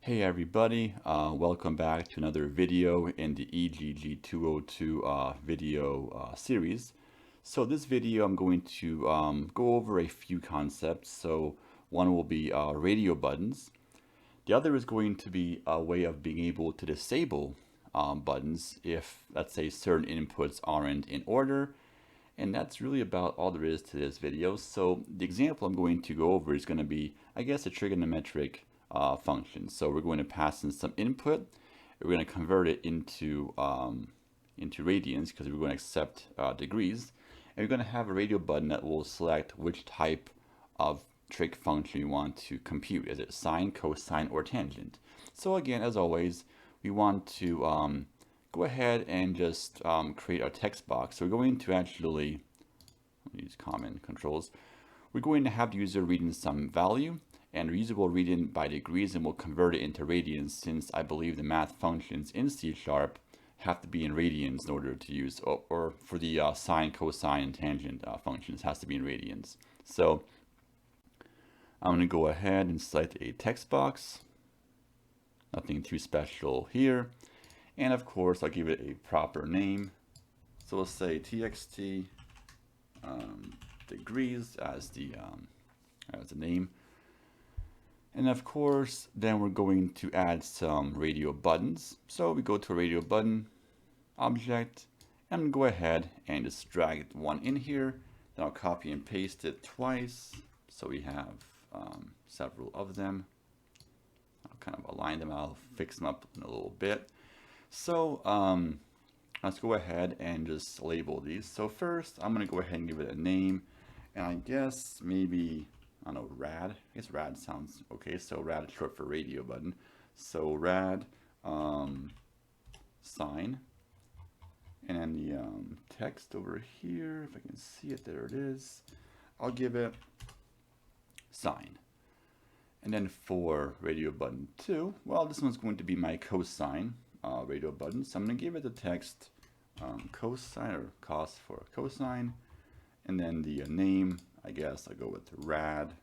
Hey everybody, welcome back to another video in the EGG202 video series. So this video I'm going to go over a few concepts. So one will be radio buttons. The other is going to be a way of being able to disable buttons if, let's say, certain inputs aren't in order. And that's really about all there is to this video. So the example I'm going to go over is going to be, I guess, a trigonometric function. So we're going to pass in some input. We're going to convert it into radians because we're going to accept degrees. And we're going to have a radio button that will select which type of trig function you want to compute. Is it sine, cosine, or tangent? So again, as always, we want to go ahead and just create our text box. So we're going to actually use common controls. We're going to have the user read in some value, and the user will read in by degrees and we'll convert it into radians, since I believe the math functions in C# have to be in radians in order to use, or for the sine, cosine, and tangent functions, has to be in radians. So I'm going to go ahead and select a text box. Nothing too special here. And of course, I'll give it a proper name. So we'll say txt degrees as the name. And of course, then we're going to add some radio buttons. So we go to a radio button object and go ahead and just drag one in here. Then I'll copy and paste it twice. So we have several of them. I'll kind of align them. I'll fix them up in a little bit. So let's go ahead and just label these. So first, I'm going to go ahead and give it a name. And I guess maybe, I don't know, rad. I guess rad sounds okay. So rad is short for radio button. So rad sign. And the text over here, if I can see it, there it is. I'll give it sign. And then for radio button 2, well, this one's going to be my cosine radio button. So I'm going to give it the text cosine, or cos for cosine. And then the name, I guess I'll go with rad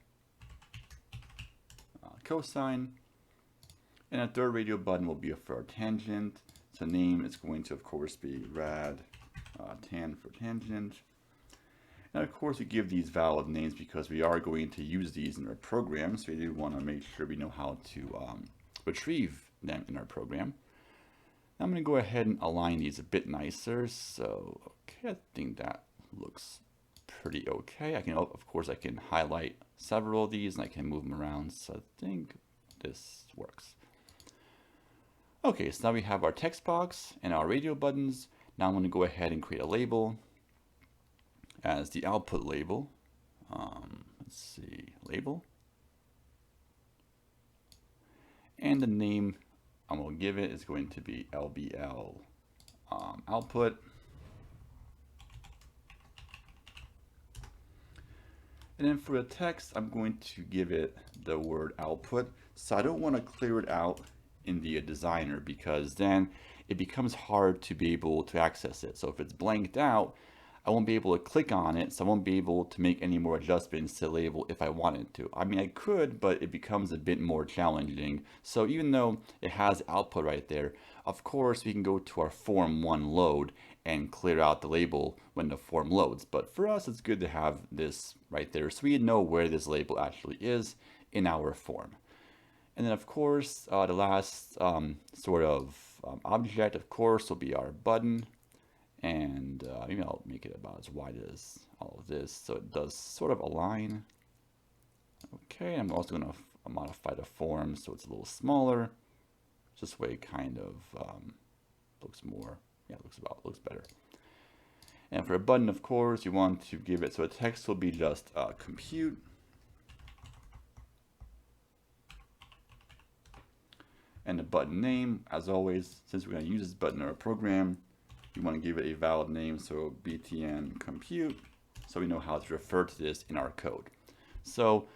cosine. And a third radio button will be for tangent. So name is going to, of course, be rad tan for tangent. And of course, we give these valid names because we are going to use these in our program. So we do want to make sure we know how to retrieve them in our program. I'm going to go ahead and align these a bit nicer. So, okay, I think that looks pretty okay. I can, of course, I can highlight several of these and I can move them around. So I think this works. Okay, so now we have our text box and our radio buttons. Now I'm going to go ahead and create a label as the output label. Let's see, label. And the name I'm going to give it is going to be LBL output. And then for the text, I'm going to give it the word output. So I don't want to clear it out in the designer because then it becomes hard to be able to access it. So if it's blanked out, I won't be able to click on it, so I won't be able to make any more adjustments to the label if I wanted to. I mean, I could, but it becomes a bit more challenging. So even though it has output right there, of course, we can go to our form 1 load and clear out the label when the form loads. But for us, it's good to have this right there so we know where this label actually is in our form. And then, of course, the last sort of object, of course, will be our button. And maybe I'll make it about as wide as all of this so it does sort of align. Okay, I'm also going to modify the form so it's a little smaller. This way it kind of looks more, yeah, looks better. And for a button, of course, you want to give it, so the text will be just compute. And the button name, as always, since we're going to use this button in our program, you want to give it a valid name, so btn compute, so we know how to refer to this in our code. So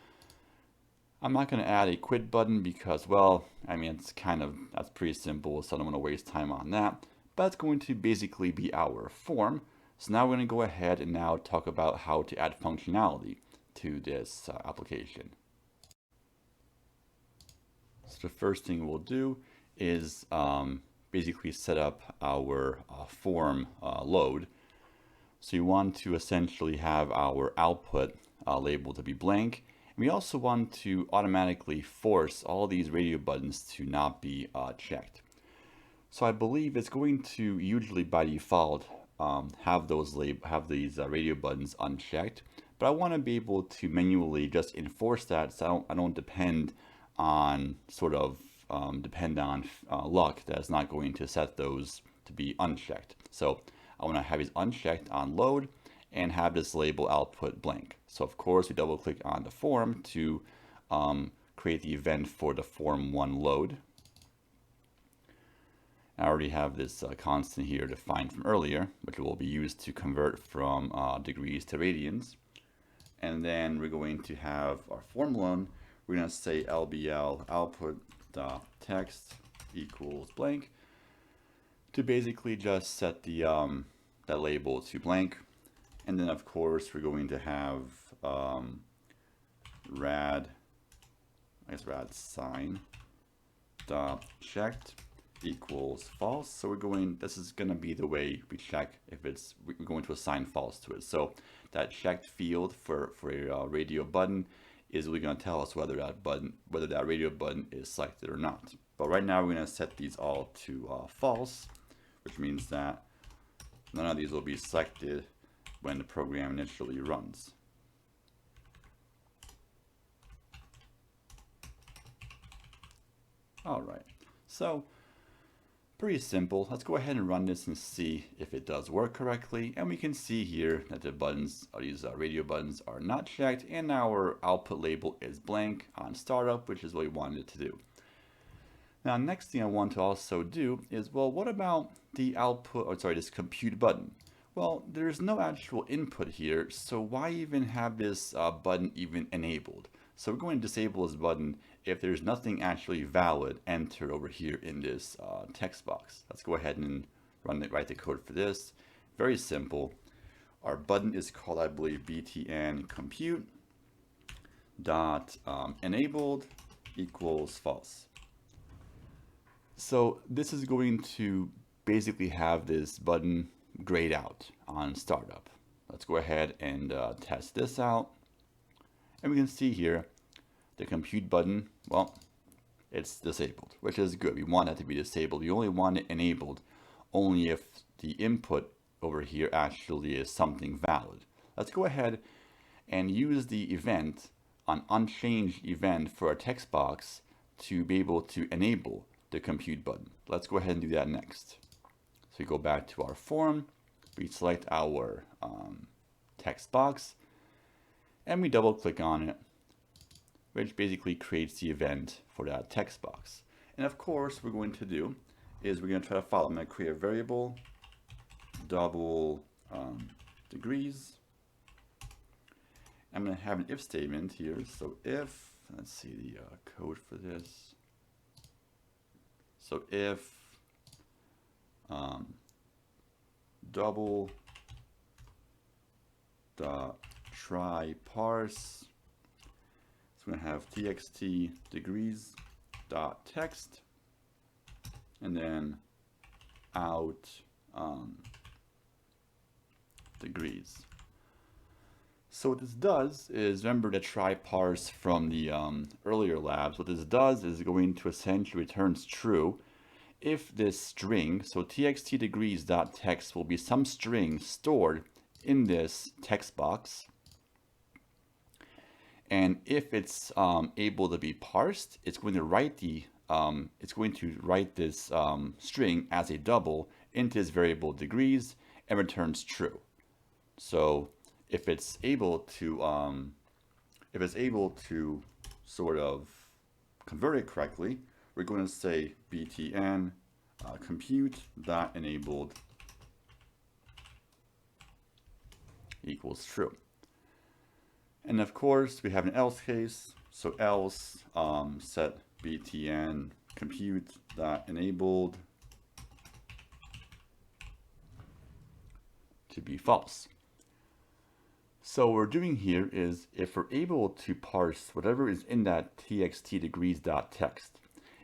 I'm not going to add a quit button because, well, I mean, that's pretty simple, so I don't want to waste time on that. But it's going to basically be our form. So now we're going to go ahead and now talk about how to add functionality to this application. So the first thing we'll do is basically set up our form load. So you want to essentially have our output label to be blank. And we also want to automatically force all these radio buttons to not be checked. So I believe it's going to usually by default have these radio buttons unchecked, but I want to be able to manually just enforce that so I don't depend on luck that's not going to set those to be unchecked. So I want to have these unchecked on load and have this label output blank. So of course we double click on the form to create the event for the form1 load. I already have this constant here defined from earlier, which will be used to convert from degrees to radians. And then we're going to have our form1. We're going to say lbl output.text equals blank to basically just set the that label to blank. And then of course we're going to have rad sign dot checked equals false. So this is going to be the way we check if we're going to assign false to it. So that checked field for a radio button is really going to tell us whether that radio button is selected or not. But right now we're going to set these all to false, which means that none of these will be selected when the program initially runs. All right, so pretty simple. Let's go ahead and run this and see if it does work correctly. And we can see here that the buttons, these radio buttons, are not checked, and our output label is blank on startup, which is what we wanted it to do. Now, next thing I want to also do is, well, what about the output, or sorry, this compute button? Well, there's no actual input here, so why even have this button even enabled? So we're going to disable this button if there's nothing actually valid entered over here in this text box. Let's go ahead and write the code for this. Very simple. Our button is called, I believe, btn compute dot enabled equals false. So this is going to basically have this button grayed out on startup. Let's go ahead and test this out. And we can see here the compute button, well, it's disabled, which is good. We want that to be disabled. We only want it enabled only if the input over here actually is something valid. Let's go ahead and use the event on unchanged event for our text box to be able to enable the compute button. Let's go ahead and do that next. So we go back to our form, we select our text box, and we double click on it, which basically creates the event for that text box. And of course, what we're going to do is we're going to try to follow. I'm going to create a variable double degrees. I'm going to have an if statement here. So if, let's see the code for this. So if double dot try parse, so we're going to have txt degrees dot text, and then out degrees. So what this does is, remember the try parse from the earlier labs. What this does is going to essentially returns true if this string, so txt degrees dot text will be some string stored in this text box. And if it's able to be parsed, it's going to write this string as a double into this variable degrees and returns true. So if it's able to sort of convert it correctly, we're going to say btn compute dot enabled equals true. And of course, we have an else case. So else set btn compute dot enabled to be false. So what we're doing here is, if we're able to parse whatever is in that txt degrees dot text,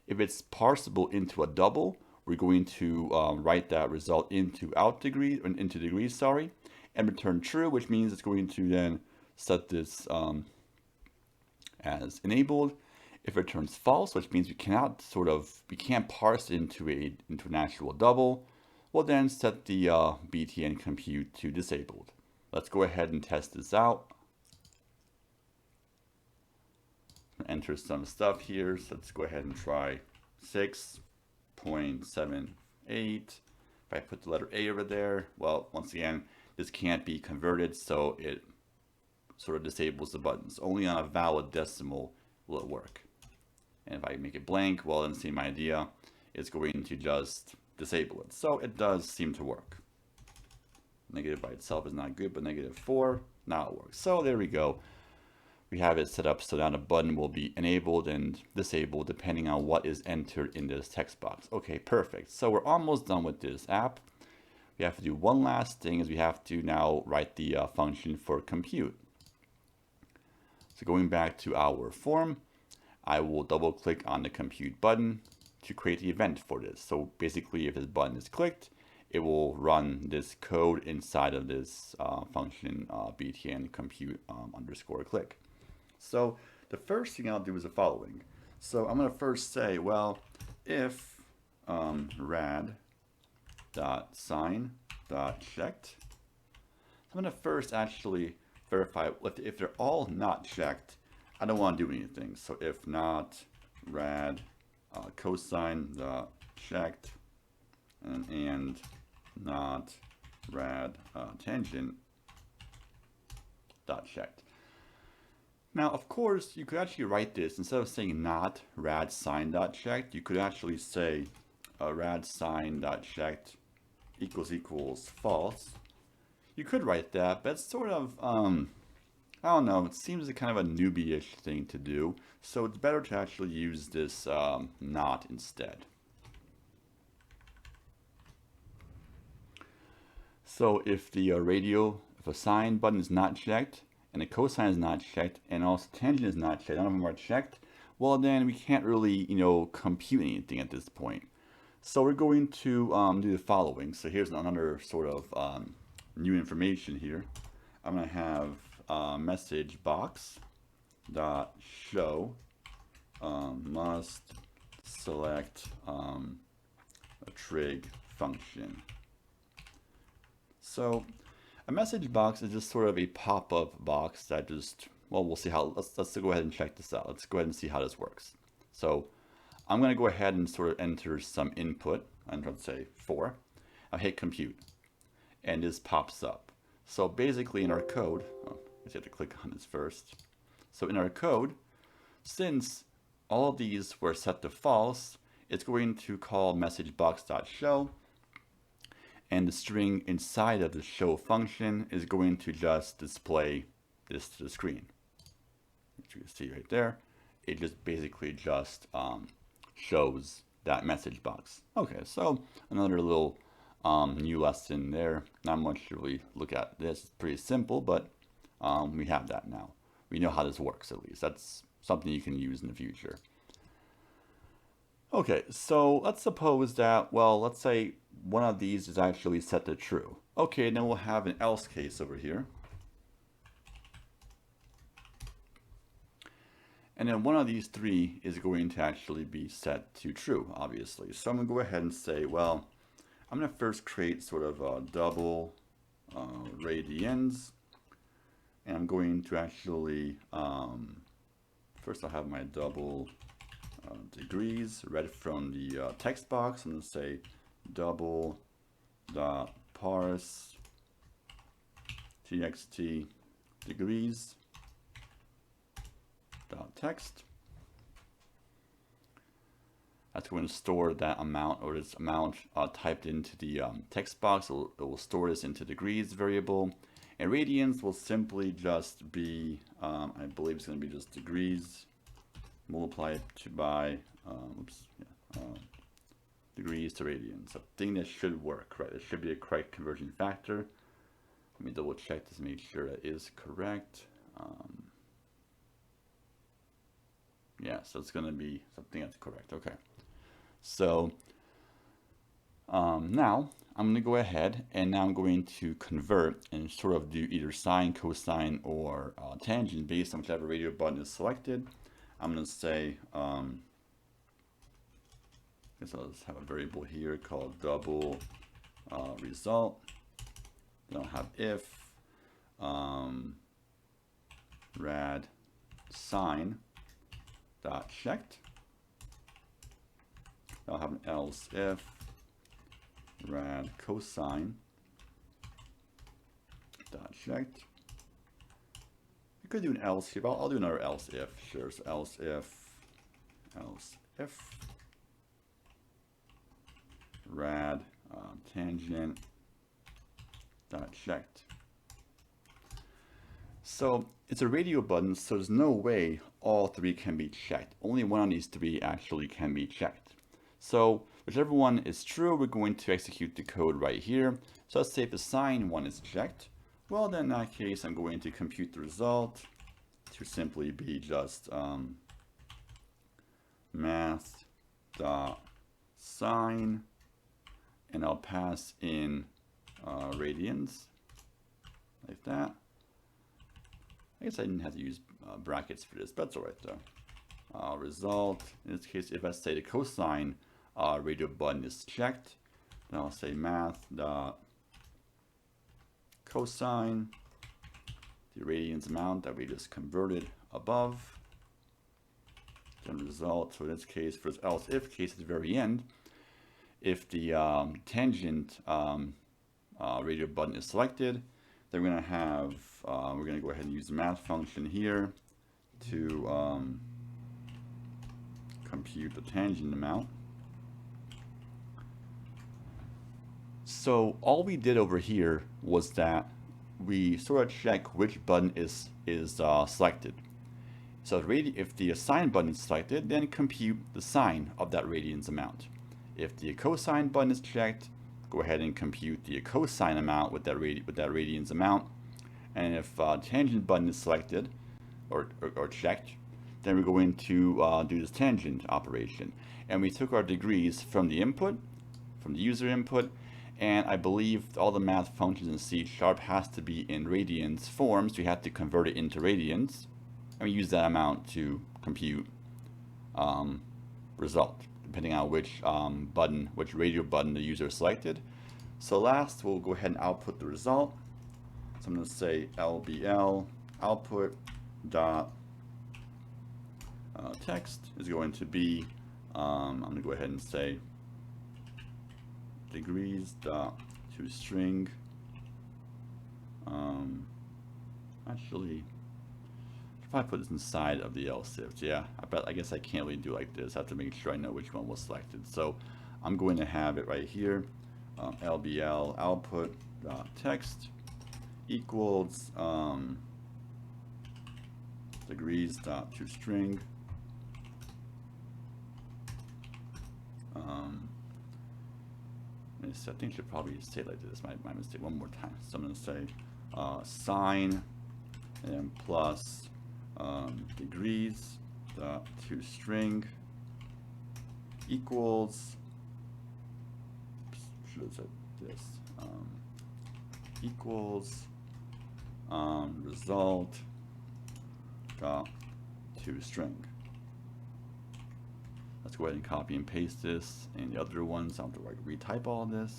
If it's parsable into a double, we're going to write that result into degrees, sorry, and return true, which means it's going to then set this as enabled. If it returns false, which means we can't parse into an actual double, we'll then set the btn compute to disabled. Let's go ahead and test this out. Enter some stuff here. So let's go ahead and try 6.78. If I put the letter A over there, well, once again, this can't be converted, so it sort of disables the buttons. Only on a valid decimal will it work. And if I make it blank, well, then same idea. It's going to just disable it. So it does seem to work. Negative by itself is not good, but -4, now it works. So there we go. We have it set up so that a button will be enabled and disabled depending on what is entered in this text box. Okay, perfect. So we're almost done with this app. We have to do one last thing, is we have to now write the function for compute. So going back to our form, I will double click on the compute button to create the event for this. So basically, if this button is clicked, it will run this code inside of this function btn compute _ click. So the first thing I'll do is the following. So I'm going to first say, well, if rad.sign.checked, I'm going to first actually verify if they're all not checked, I don't want to do anything. So if not rad cosine.checked and not rad tangent.checked. Now, of course, you could actually write this, instead of saying not rad sign.checked, you could actually say rad sign.checked equals false. You could write that, but it's sort of, I don't know, it seems like kind of a newbie-ish thing to do. So it's better to actually use this not instead. So if the if a sine button is not checked, and the cosine is not checked, and also tangent is not checked, none of them are checked, well then we can't really, compute anything at this point. So we're going to do the following. So here's another sort of new information here. I'm going to have message box dot show must select a trig function. So a message box is just sort of a pop-up box that just, well, we'll see how, let's go ahead and check this out. Let's go ahead and see how this works. So I'm going to go ahead and sort of enter some input. I'm going to say 4. I'll hit compute, and this pops up. So basically in our code, I just have to click on this first. So in our code, since all of these were set to false, it's going to call message box.show, and the string inside of the show function is going to just display this to the screen. Which you can see right there. It just basically just shows that message box. Okay, so another little new lesson there. Not much to really look at this. It's pretty simple, but we have that now. We know how this works, at least. That's something you can use in the future. Okay, so let's suppose that, well, let's say one of these is actually set to true. Okay, then we'll have an else case over here. And then one of these 3 is going to actually be set to true, obviously. So I'm going to go ahead and say, well, I'm going to first create sort of a double radians. And I'm going to actually, first I'll have my double degrees read from the text box. I'm going to say double dot parse txt degrees dot text. That's going to store that amount, or this amount typed into the text box. It will store this into degrees variable, and radians will simply just be, I believe it's going to be just degrees multiplied by degrees to radians. I think that should work, right? It should be a correct conversion factor. Let me double check this to make sure that is correct. Yeah, so it's going to be something that's correct. Okay. So now I'm going to go ahead and now I'm going to convert and sort of do either sine, cosine, or tangent based on whichever radio button is selected. I'm going to say, I guess I'll just have a variable here called double result. Then I'll have if rad sine dot checked. I'll have an else if rad cosine dot checked. You could do an else here, but I'll do another else if. Sure, so else if rad tangent dot checked. So it's a radio button, so there's no way all three can be checked. Only one of these three actually can be checked. So whichever one is true, we're going to execute the code right here. So let's say if the sine one is checked, well then in that case I'm going to compute the result to simply be just math dot sine, and I'll pass in radians like that. I guess I didn't have to use brackets for this, but it's all right though. Result, in this case, if I say the cosine radio button is checked, then I'll say math dot cosine, the radians amount that we just converted above, then result. So in this case, for this else if case at the very end, if the tangent radio button is selected, then we're going to have, we're going to go ahead and use the math function here to compute the tangent amount. So all we did over here was that we sort of check which button is selected. So if the sine button is selected, then compute the sine of that radians amount. If the cosine button is checked, go ahead and compute the cosine amount with that radians amount. And if tangent button is selected or checked, then we're going to do this tangent operation. And we took our degrees from the input, from the user input, and I believe all the math functions in C# has to be in radians form, so we have to convert it into radians, and we use that amount to compute result, depending on which which radio button the user selected. So last, we'll go ahead and output the result. So I'm going to say LBL output dot text is going to be, I'm going to go ahead and say degrees dot toString. Actually, if I put this inside of the else if, yeah, I guess I can't really do like this. I have to make sure I know which one was selected. So I'm going to have it right here, LBL output dot text equals degrees dot toString. I think I should probably say it like this. My mistake. One more time. So I'm going to say sine and plus degrees dot toString equals. Should have said this. Equals result dot toString. Let's go ahead and copy and paste this and the other ones. I don't have to like retype all this.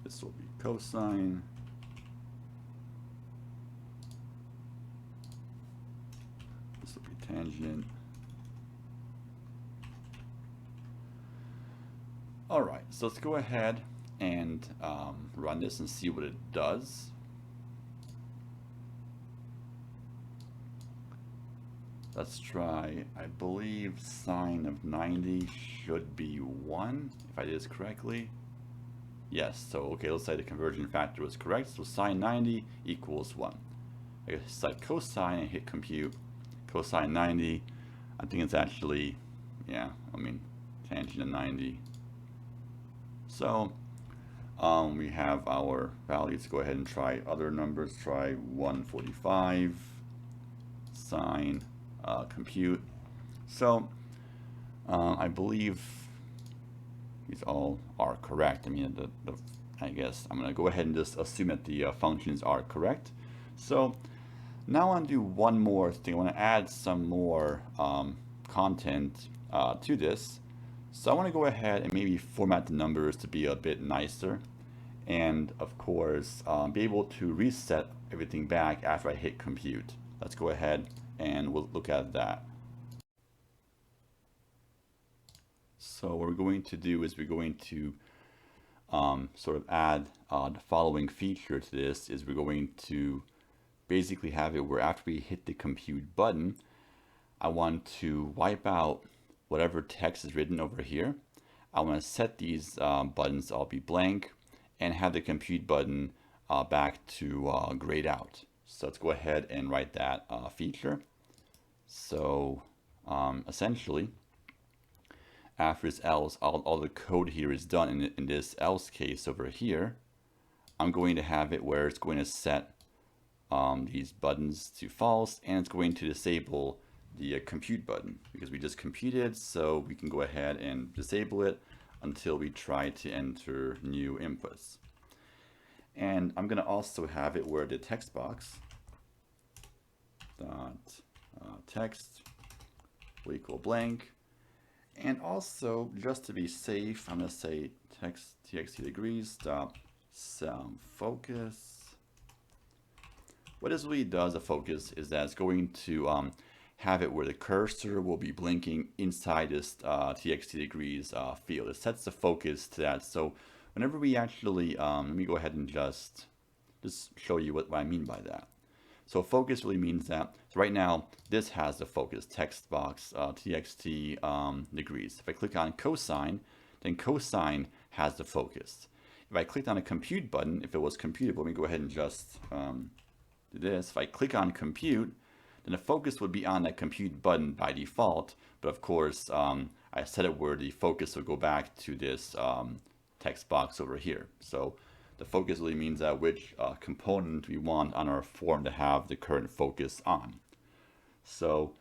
This will be cosine. This will be tangent. All right, so let's go ahead and run this and see what it does. Let's try, I believe sine of 90 should be 1, if I did this correctly. Yes, so okay, let's say the conversion factor was correct, so sine 90 equals 1. I guess select cosine and hit compute. Cosine 90, I think it's actually, yeah, I mean, tangent of 90. So We have our values. Go ahead and try other numbers. Try 145, sine, compute. So I believe these all are correct. I mean, I guess I'm going to go ahead and just assume that the functions are correct. So now I want to do one more thing. I want to add some more content to this. So I want to go ahead and maybe format the numbers to be a bit nicer. And of course, be able to reset everything back after I hit compute. Let's go ahead and we'll look at that. So what we're going to do is we're going to sort of add the following feature to this. Is we're going to basically have it where after we hit the compute button, I want to wipe out whatever text is written over here. I want to set these buttons all be blank and have the compute button back to grayed out. So let's go ahead and write that feature. So essentially, after this else, all the code here is done in this else case over here. I'm going to have it where it's going to set these buttons to false, and it's going to disable the compute button because we just computed, so we can go ahead and disable it until we try to enter new inputs. And I'm going to also have it where the text box dot text will equal blank. And also, just to be safe, I'm going to say text txt degrees dot sound focus. What this really does, a focus, is that it's going to have it where the cursor will be blinking inside this txt degrees field. It sets the focus to that. So whenever we actually, let me go ahead and just show you what I mean by that. So focus really means that, so right now, this has the focus, text box, txt degrees. If I click on cosine, then cosine has the focus. If I clicked on a compute button, if it was computable, let me go ahead and just do this. If I click on compute, then the focus would be on that compute button by default. But of course, I set it where the focus will go back to this text box over here. So the focus really means that which component we want on our form to have the current focus on. So,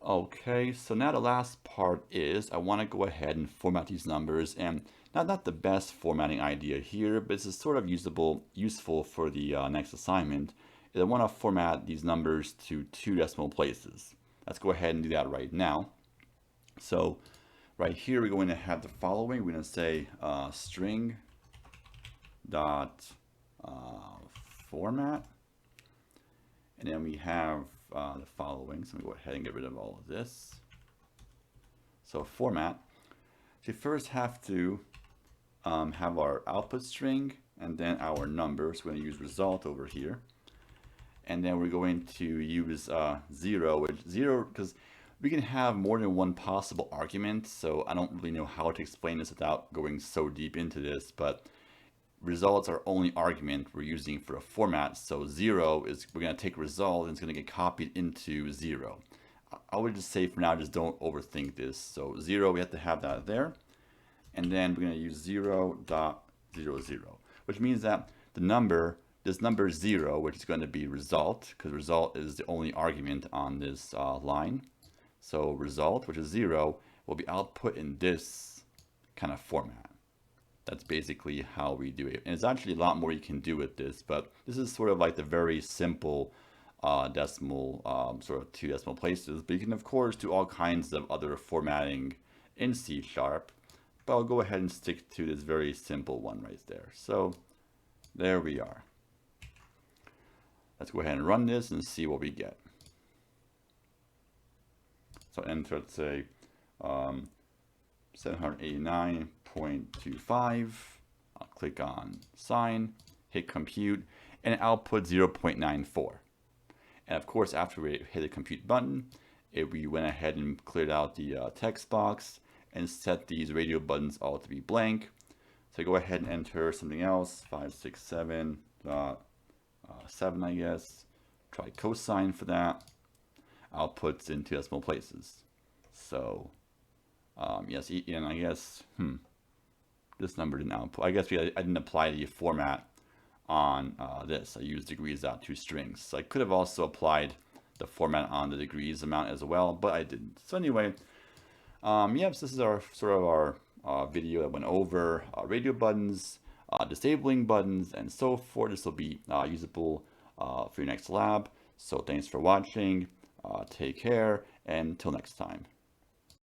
okay, so now the last part is I want to go ahead and format these numbers, and not the best formatting idea here, but this is sort of useful for the next assignment. Is I want to format these numbers to 2 decimal places. Let's go ahead and do that right now. So right here we're going to have the following. We're going to say string dot format, and then we have the following. So I'm going to go ahead and get rid of all of this. So format, so you first have to have our output string and then our number. So we're going to use result over here, and then we're going to use 0, which 0 because we can have more than one possible argument. So I don't really know how to explain this without going so deep into this, but results are only argument we're using for a format. So 0 is, we're going to take result and it's going to get copied into 0. I would just say for now, just don't overthink this. So 0, we have to have that there. And then we're going to use 0.00, which means that the number, this number 0, which is going to be result, because result is the only argument on this line. So result, which is 0, will be output in this kind of format. That's basically how we do it. And it's actually a lot more you can do with this, but this is sort of like the very simple decimal, sort of 2 decimal places. But you can, of course, do all kinds of other formatting in C#, but I'll go ahead and stick to this very simple one right there. So there we are. Let's go ahead and run this and see what we get. So enter, let's say, 789.25. I'll click on sign, hit compute, and output 0.94. And of course, after we hit the compute button, we went ahead and cleared out the text box and set these radio buttons all to be blank. So go ahead and enter something else, 567.7, I guess. Try cosine for that. Outputs in 2 decimal places. So yes, and I guess, this number didn't output. I guess I didn't apply the format on this. I used degrees.toStrings. So I could have also applied the format on the degrees amount as well, but I didn't. So anyway, yeah, so this is our sort of our video that went over radio buttons, disabling buttons, and so forth. This will be usable for your next lab. So thanks for watching. Take care, and until next time.